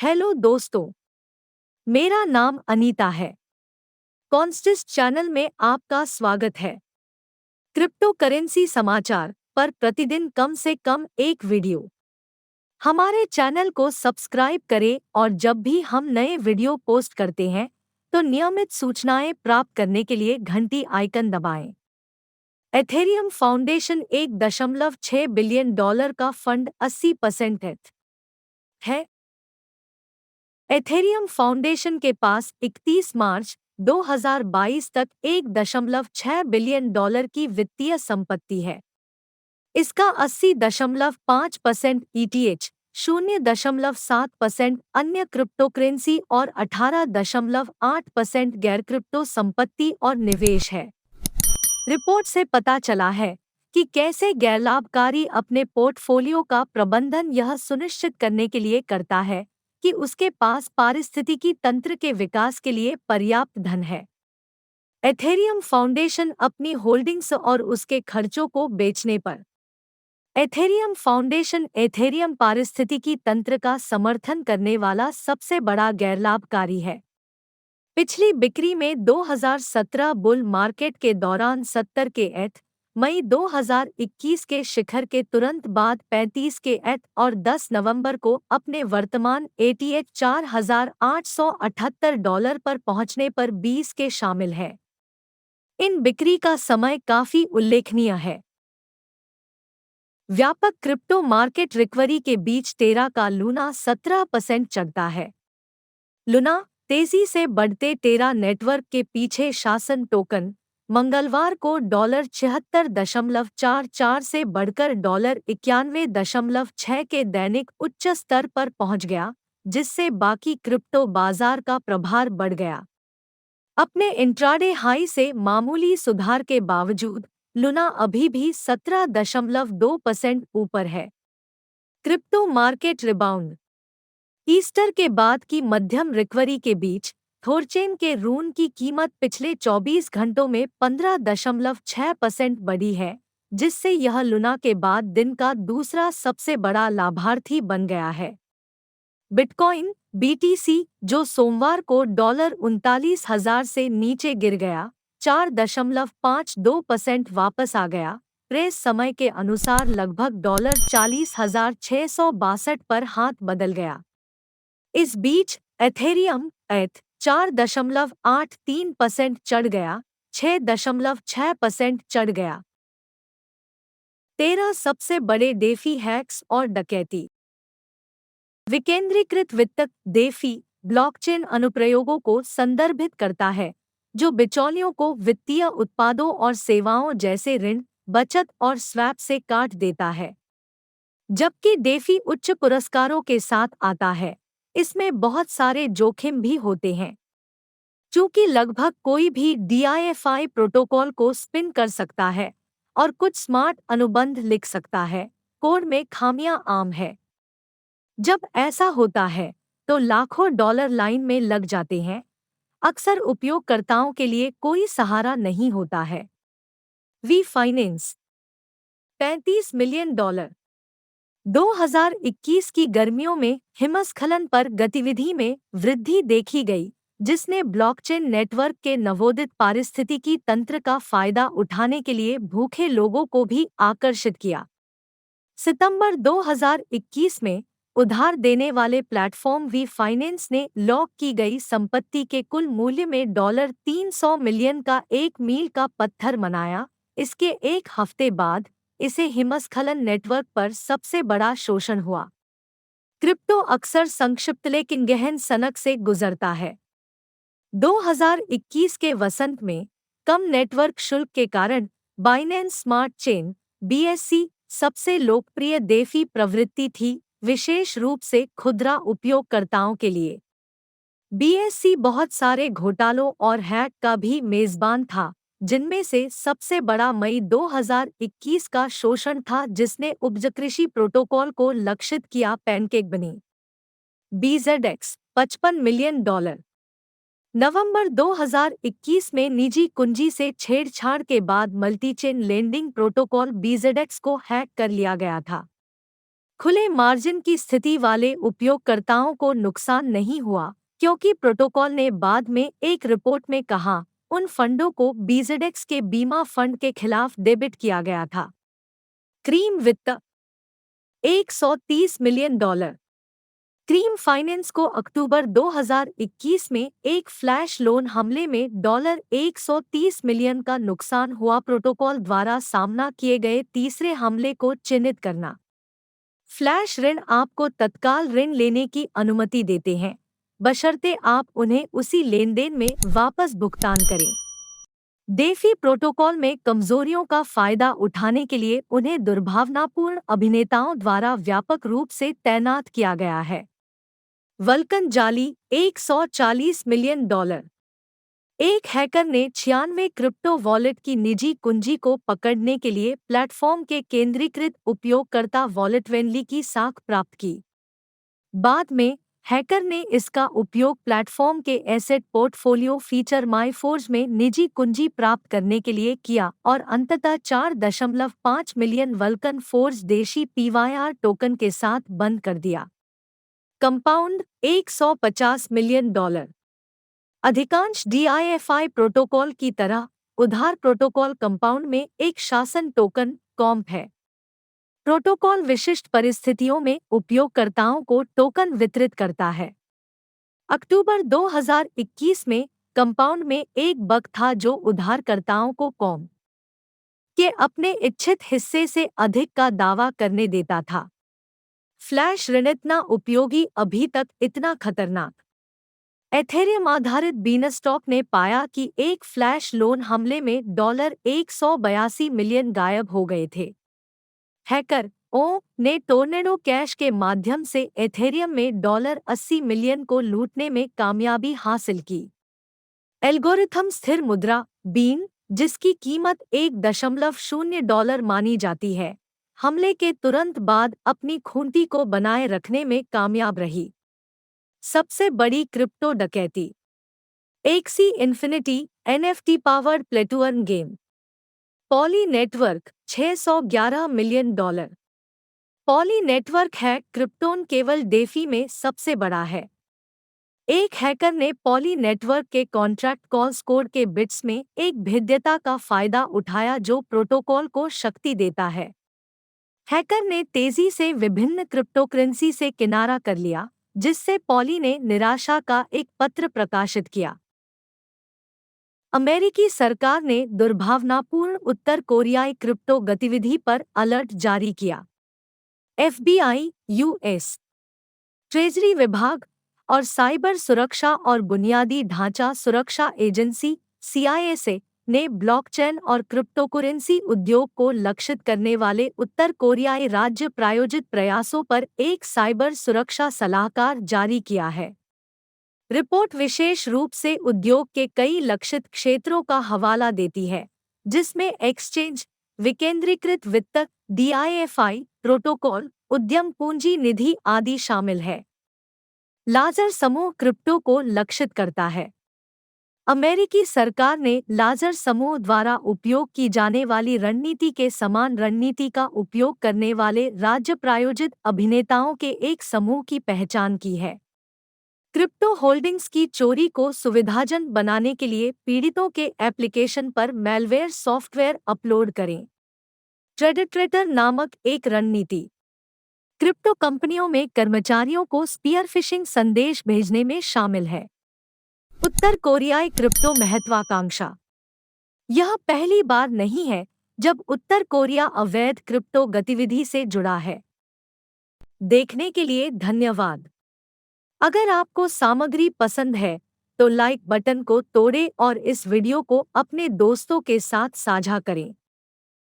Hello दोस्तों, मेरा नाम अनीता है। कॉन्स्टिस चैनल में आपका स्वागत है। क्रिप्टो करेंसी समाचार पर प्रतिदिन कम से कम एक वीडियो। हमारे चैनल को सब्सक्राइब करें और जब भी हम नए वीडियो पोस्ट करते हैं तो नियमित सूचनाएं प्राप्त करने के लिए घंटी आइकन दबाएं। एथेरियम फाउंडेशन $1.6 बिलियन का फंड 80% है। एथेरियम फाउंडेशन के पास 31 मार्च 2022 तक $1.6 बिलियन की वित्तीय संपत्ति है। इसका 80.5% ईटीएच, 0.7% अन्य क्रिप्टोकरेंसी और 18.8% गैर क्रिप्टो संपत्ति और निवेश है। रिपोर्ट से पता चला है कि कैसे गैरलाभकारी अपने पोर्टफोलियो का प्रबंधन यह सुनिश्चित करने के लिए करता है कि उसके पास पारिस्थितिकी तंत्र के विकास के लिए पर्याप्त धन है। एथेरियम फाउंडेशन अपनी होल्डिंग्स और उसके खर्चों को बेचने पर एथेरियम फाउंडेशन एथेरियम पारिस्थितिकी तंत्र का समर्थन करने वाला सबसे बड़ा गैरलाभकारी है। पिछली बिक्री में 2017 बुल मार्केट के दौरान 70 के मई 2021 के शिखर के तुरंत बाद 35 के और 10 नवंबर को अपने वर्तमान एटीएच $4,878 पर पहुंचने पर 20 के शामिल है। इन बिक्री का समय काफी उल्लेखनीय है। व्यापक क्रिप्टो मार्केट रिकवरी के बीच 13 का लूना 17% चढ़ता है। लूना तेजी से बढ़ते टेरा नेटवर्क के पीछे शासन टोकन मंगलवार को $76.44 से बढ़कर $91.6 के दैनिक उच्च स्तर पर पहुंच गया, जिससे बाकी क्रिप्टो बाजार का प्रभार बढ़ गया। अपने इंट्राडे हाई से मामूली सुधार के बावजूद लूना अभी भी 17.2% ऊपर है। Crypto market rebound. ईस्टर के बाद की मध्यम रिकवरी के बीच थोरचेन के रून की कीमत पिछले 24 घंटों में 15.6% बढ़ी है, जिससे यह लूना के बाद दिन का दूसरा सबसे बड़ा लाभार्थी बन गया है। बिटकॉइन बीटीसी, जो सोमवार को $39,000 से नीचे गिर गया, 4.52% वापस आ गया। प्रेस समय के अनुसार लगभग $40,662 पर हाथ बदल गया। इस बीच एथेरियम 4.83% चढ़ गया, 6.6% चढ़ गया। 13 सबसे बड़े डेफी हैक्स और डकैती। विकेंद्रीकृत वित्त डेफी ब्लॉकचेन अनुप्रयोगों को संदर्भित करता है जो बिचौलियों को वित्तीय उत्पादों और सेवाओं जैसे ऋण, बचत और स्वैप से काट देता है। जबकि डेफी उच्च पुरस्कारों के साथ आता है, इसमें बहुत सारे जोखिम भी होते हैं। चूंकि लगभग कोई भी DIFI प्रोटोकॉल को स्पिन कर सकता है और कुछ स्मार्ट अनुबंध लिख सकता है, कोड में खामियां आम है। जब ऐसा होता है तो लाखों डॉलर लाइन में लग जाते हैं। अक्सर उपयोगकर्ताओं के लिए कोई सहारा नहीं होता है। We finance $35 million. 2021 की गर्मियों में हिमस्खलन पर गतिविधि में वृद्धि देखी गई, जिसने ब्लॉकचेन नेटवर्क के नवोदित पारिस्थितिकी तंत्र का फायदा उठाने के लिए भूखे लोगों को भी आकर्षित किया। सितंबर 2021 में उधार देने वाले प्लेटफॉर्म वी फाइनेंस ने लॉक की गई संपत्ति के कुल मूल्य में $300 मिलियन का एक मील का पत्थर मनाया। इसके एक हफ्ते बाद इसे हिमस्खलन नेटवर्क पर सबसे बड़ा शोषण हुआ। क्रिप्टो अक्सर संक्षिप्त लेकिन गहन सनक से गुजरता है। 2021 के वसंत में कम नेटवर्क शुल्क के कारण बाइनेंस स्मार्ट चेन BSC सबसे लोकप्रिय डेफी प्रवृत्ति थी, विशेष रूप से खुदरा उपयोगकर्ताओं के लिए। BSC बहुत सारे घोटालों और हैक का भी मेजबान था, जिनमें से सबसे बड़ा मई 2021 का शोषण था, जिसने उपजकृषि प्रोटोकॉल को लक्षित किया। पैनकेक बनी BZX $55 मिलियन। नवंबर 2021 में निजी कुंजी से छेड़छाड़ के बाद मल्टीचेन लेंडिंग प्रोटोकॉल BZX को हैक कर लिया गया था। खुले मार्जिन की स्थिति वाले उपयोगकर्ताओं को नुकसान नहीं हुआ, क्योंकि प्रोटोकॉल ने बाद में एक रिपोर्ट में कहा उन फंडों को बीजेडेक्स के बीमा फंड के खिलाफ डेबिट किया गया था। क्रीम वित्त $130 मिलियन। क्रीम फाइनेंस को अक्टूबर 2021 में एक फ्लैश लोन हमले में $130 मिलियन का नुकसान हुआ। प्रोटोकॉल द्वारा सामना किए गए तीसरे हमले को चिन्हित करना। फ्लैश ऋण आपको तत्काल ऋण लेने की अनुमति देते हैं, बशर्ते आप उन्हें उसी लेनदेन में वापस भुगतान करें। डेफी प्रोटोकॉल में कमजोरियों का फायदा उठाने के लिए उन्हें दुर्भावनापूर्ण अभिनेताओं द्वारा व्यापक रूप से तैनात किया गया है। वल्कन जाली $140 मिलियन। एक हैकर ने 96 क्रिप्टो वॉलेट की निजी कुंजी को पकड़ने के लिए प्लेटफॉर्म के केंद्रीकृत उपयोगकर्ता वॉलेट वेनली की साख प्राप्त की। बाद में हैकर ने इसका उपयोग प्लेटफॉर्म के एसेट पोर्टफोलियो फीचर माईफोर्ज में निजी कुंजी प्राप्त करने के लिए किया और अंततः 4.5 मिलियन वल्कन फोर्ज देशी PYR टोकन के साथ बंद कर दिया। Compound $150 million. अधिकांश DIFI प्रोटोकॉल की तरह उधार प्रोटोकॉल कंपाउंड में एक शासन टोकन कॉम्प है। प्रोटोकॉल विशिष्ट परिस्थितियों में उपयोगकर्ताओं को टोकन वितरित करता है। अक्टूबर 2021 में कंपाउंड में एक बग था जो उधारकर्ताओं को कॉम्प के अपने इच्छित हिस्से से अधिक का दावा करने देता था। फ्लैश ऋण इतना उपयोगी, अभी तक इतना खतरनाक। एथेरियम आधारित बीनस्टॉक ने पाया कि एक फ्लैश लोन हमले में $182 मिलियन गायब हो गए थे। हैकर ने टोर्नेडो कैश के माध्यम से एथेरियम में $80 मिलियन को लूटने में कामयाबी हासिल की। एल्गोरिथम स्थिर मुद्रा बीन, जिसकी कीमत $1.0 मानी जाती है, हमले के तुरंत बाद अपनी खूंटी को बनाए रखने में कामयाब रही। सबसे बड़ी क्रिप्टो डकैती Axie Infinity NFT powered play to earn game. Poly Network $611 million. Poly Network hack क्रिप्टोन केवल डेफी में सबसे बड़ा है। एक हैकर ने पॉली नेटवर्क के कॉन्ट्रैक्ट कॉल्स कोड के बिट्स में एक भेद्यता का फायदा उठाया जो प्रोटोकॉल को शक्ति देता है। हैकर ने तेजी से विभिन्न क्रिप्टोकरेंसी से किनारा कर लिया, जिससे पॉली ने निराशा का एक पत्र प्रकाशित किया। अमेरिकी सरकार ने दुर्भावनापूर्ण उत्तर कोरियाई क्रिप्टो गतिविधि पर अलर्ट जारी किया। FBI, US ट्रेजरी विभाग और साइबर सुरक्षा और बुनियादी ढांचा सुरक्षा एजेंसी CISA ने ब्लॉकचेन और क्रिप्टोकरेंसी उद्योग को लक्षित करने वाले उत्तर कोरियाई राज्य प्रायोजित प्रयासों पर एक साइबर सुरक्षा सलाहकार जारी किया है। रिपोर्ट विशेष रूप से उद्योग के कई लक्षित क्षेत्रों का हवाला देती है, जिसमें एक्सचेंज, विकेंद्रीकृत वित्त, DIFI प्रोटोकॉल, उद्यम पूंजी निधि आदि शामिल है। लाजर समूह क्रिप्टो को लक्षित करता है। अमेरिकी सरकार ने लाजर समूह द्वारा उपयोग की जाने वाली रणनीति के समान रणनीति का उपयोग करने वाले राज्य प्रायोजित अभिनेताओं के एक समूह की पहचान की है। क्रिप्टो होल्डिंग्स की चोरी को सुविधाजनक बनाने के लिए पीड़ितों के एप्लीकेशन पर मैलवेयर सॉफ्टवेयर अपलोड करें। ट्रेडेट्रेटर नामक एक रणनीति क्रिप्टो कंपनियों में कर्मचारियों को स्पीयर फिशिंग संदेश भेजने में शामिल है। उत्तर कोरियाई क्रिप्टो महत्वाकांक्षा। यह पहली बार नहीं है जब उत्तर कोरिया अवैध क्रिप्टो गतिविधि से जुड़ा है। देखने के लिए धन्यवाद। अगर आपको सामग्री पसंद है तो लाइक बटन को तोड़ें और इस वीडियो को अपने दोस्तों के साथ साझा करें।